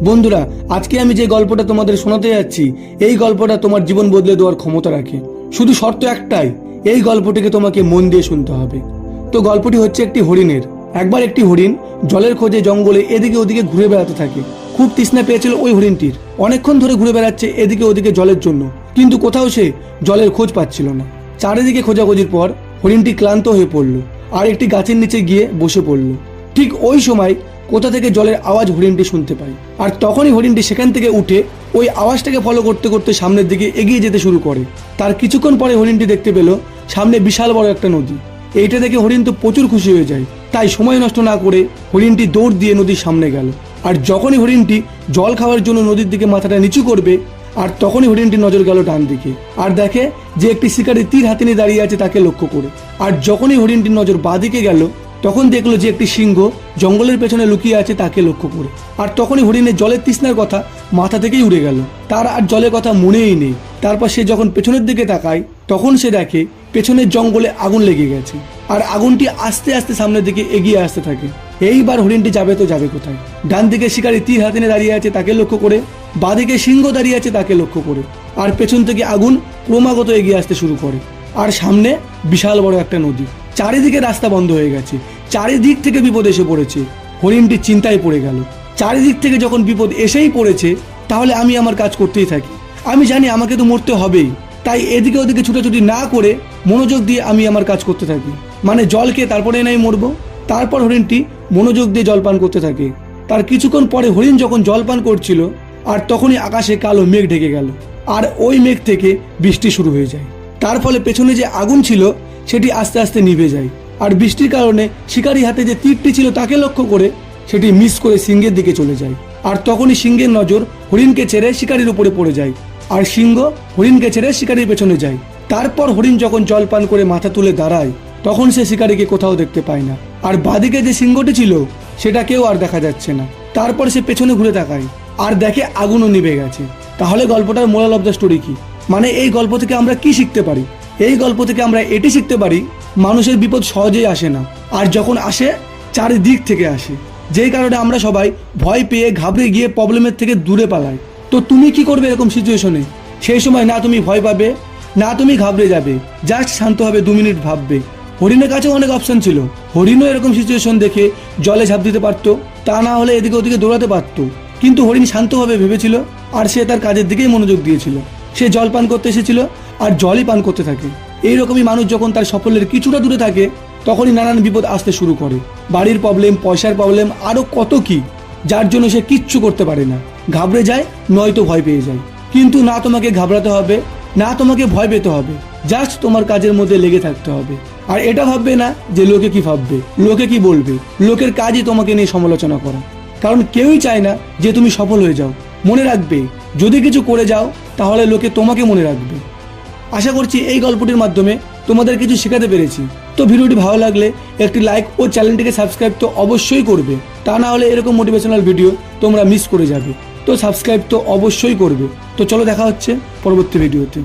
বন্ধুরা, আজকে আমি যে গল্পটা তোমাদের শোনাতে যাচ্ছি এই গল্পটা তোমার জীবন বদলে দেওয়ার ক্ষমতা রাখে। শুধু শর্ত একটাই, এই গল্পটিকে তোমাকে মন দিয়ে শুনতে হবে। তো গল্পটি হচ্ছে একটি হরিণের। একবার একটি হরিণ জলের খোঁজে জঙ্গলে এদিকে ওদিকে ঘুরে বেড়াতে থাকে। খুব তৃষ্ণা পেয়েছিল ওই হরিণটির। অনেকক্ষণ ধরে ঘুরে বেড়াচ্ছে এদিকে ওদিকে জলের জন্য, কিন্তু কোথাও সে জলের খোঁজ পাচ্ছিল না। চারিদিকে খোঁজাখুঁজির পর হরিণটি ক্লান্ত হয়ে পড়ল আর একটি গাছের নিচে গিয়ে বসে পড়ল। ঠিক ওই সময় কোথা থেকে জলের আওয়াজ হরিণটি শুনতে পায়, আর তখনই হরিণটি সেখান থেকে উঠে ওই আওয়াজটাকে ফলো করতে করতে সামনের দিকে এগিয়ে যেতে শুরু করে। তার কিছুক্ষণ পরে হরিণটি দেখতে পেল সামনে বিশাল বড় একটা নদী। এইটা দেখে হরিণ তো প্রচুর খুশি হয়ে যায়। তাই সময় নষ্ট না করে হরিণটি দৌড় দিয়ে নদীর সামনে গেল। আর যখনই হরিণটি জল খাওয়ার জন্য নদীর দিকে মাথাটা নিচু করবে, আর তখনই হরিণটি নজর গেল ডান দিকে আর দেখে যে একটি শিকারী তীর হাতে নিয়ে দাঁড়িয়ে আছে তাকে লক্ষ্য করে। আর যখনই হরিণটির নজর বাঁদিকে গেল, তখন দেখলো যে একটি সিংহ জঙ্গলের পেছনে লুকিয়ে আছে তাকে লক্ষ্য করে। আর তখনই হরিণের জলের তৃষ্ণার কথা মাথা থেকেই উড়ে গেল, তার আর জলের কথা মনেই নেই। তারপর সে যখন পেছনের দিকে তাকায়, তখন সে দেখে পেছনের জঙ্গলে আগুন লেগে গেছে, আর আগুনটি আস্তে আস্তে সামনের দিকে এগিয়ে আসতে থাকে। এইবার হরিণটি যাবে তো যাবে কোথায়? ডান দিকে শিকারী তীর হাতে নিয়ে দাঁড়িয়ে আছে তাকে লক্ষ্য করে, বাঁদিকে সিংহ দাঁড়িয়ে আছে তাকে লক্ষ্য করে, আর পেছন থেকে আগুন ক্রমাগত এগিয়ে আসতে শুরু করে। আর সামনে বিশাল বড় একটা নদী। চারিদিকে রাস্তা বন্ধ হয়ে গেছে, চারিদিক থেকে বিপদ এসে পড়েছে। হরিণটি চিন্তায় পড়ে গেল। চারিদিক থেকে যখন বিপদ এসেই পড়েছে, তাহলে আমি আমার কাজ করতেই থাকি। আমি জানি আমাকে তো মরতে হবেই, তাই এদিকে ওদিকে ছুটাছুটি না করে মনোযোগ দিয়ে আমি আমার কাজ করতে থাকি। মানে জল খেয়ে তারপরে নাই মরবো। তারপর হরিণটি মনোযোগ দিয়ে জলপান করতে থাকে। তার কিছুক্ষণ পরে হরিণ যখন জলপান করছিল, আর তখনই আকাশে কালো মেঘ ঢেকে গেল, আর ওই মেঘ থেকে বৃষ্টি শুরু হয়ে যায়। তার ফলে পেছনে যে আগুন ছিল সেটি আস্তে আস্তে নিভে যায়। আর বৃষ্টির কারণে শিকারি হাতে যে তীরটি ছিল তাকে লক্ষ্য করে সেটি মিস করে সিংহের দিকে চলে যায়। আর তখনই সিংহের নজর হরিণকে ছেড়ে শিকারির উপরে পড়ে যায়, আর সিংহ হরিণকে ছেড়ে শিকারির পেছনে যায়। তারপর হরিণ যখন জলপান করে মাথা তুলে দাঁড়ায়, তখন সে শিকারিকে কোথাও দেখতে পায় না। আর বাদিকে যে সিংহটি ছিল সেটাকেও আর দেখা যাচ্ছে না। তারপর সে পেছনে ঘুরে তাকায় আর দেখে আগুনও নিভে গেছে। তাহলে গল্পটার মোরাল অফ দ্য স্টোরি কি? মানে এই গল্প থেকে আমরা কি শিখতে পারি? এই গল্প থেকে আমরা এটি শিখতে পারি, মানুষের বিপদ সহজেই আসে না, আর যখন আসে চারিদিক থেকে আসে। যেই কারণে আমরা সবাই ভয় পেয়ে ঘাবড়ে গিয়ে প্রবলেমের থেকে দূরে পালাই। তো তুমি কি করবে এরকম সিচুয়েশনে? সেই সময় না তুমি ভয় পাবে, না তুমি ঘাবড়ে যাবে, জাস্ট শান্ত হবে, 2 মিনিট ভাববে। হরিণের কাছেও অনেক অপশন ছিল। হরিণও এরকম সিচুয়েশন দেখে জলে ঝাঁপ দিতে পারতো, তা না হলে এদিকে ওদিকে দৌড়াতে পারতো। কিন্তু হরিণ শান্তভাবে ভেবেছিল, আর সে তার কাজের দিকেই মনোযোগ দিয়েছিল। সে জল পান করতে এসেছিল আর জলই পান করতে থাকে। এইরকমই মানুষ যখন তার সাফল্যের কিছুটা দূরে থাকে, তখনই নানান বিপদ আসতে শুরু করে। বাড়ির প্রবলেম, পয়সার প্রবলেম, আরও কত কি, যার জন্য সে কিচ্ছু করতে পারে না, ঘাবড়ে যায়, নয়তো ভয় পেয়ে যায়। কিন্তু না তোমাকে ঘাবড়াতে হবে, না তোমাকে ভয় পেতে হবে, জাস্ট তোমার কাজের মধ্যে লেগে থাকতে হবে। আর এটা ভাববে না যে লোকে কি ভাববে, লোকে কি বলবে। লোকের কাজই তোমাকে নিয়ে সমালোচনা করা, কারণ কেউই চায় না যে তুমি সফল হয়ে যাও। মনে রাখবে, যদি কিছু করে যাও তাহলে লোকে তোমাকে মনে রাখবে। আশা করছি এই গল্পটির মাধ্যমে তোমাদের কিছু শেখাতে পেরেছি। তো ভিডিওটি ভালো লাগলে একটি লাইক ও চ্যানেলটিকে সাবস্ক্রাইব তো অবশ্যই করবে, তা না হলে এরকম মোটিভেশনাল ভিডিও তোমরা মিস করে যাবে। তো সাবস্ক্রাইব তো অবশ্যই করবে। তো চলো দেখা হচ্ছে পরবর্তী ভিডিওতে।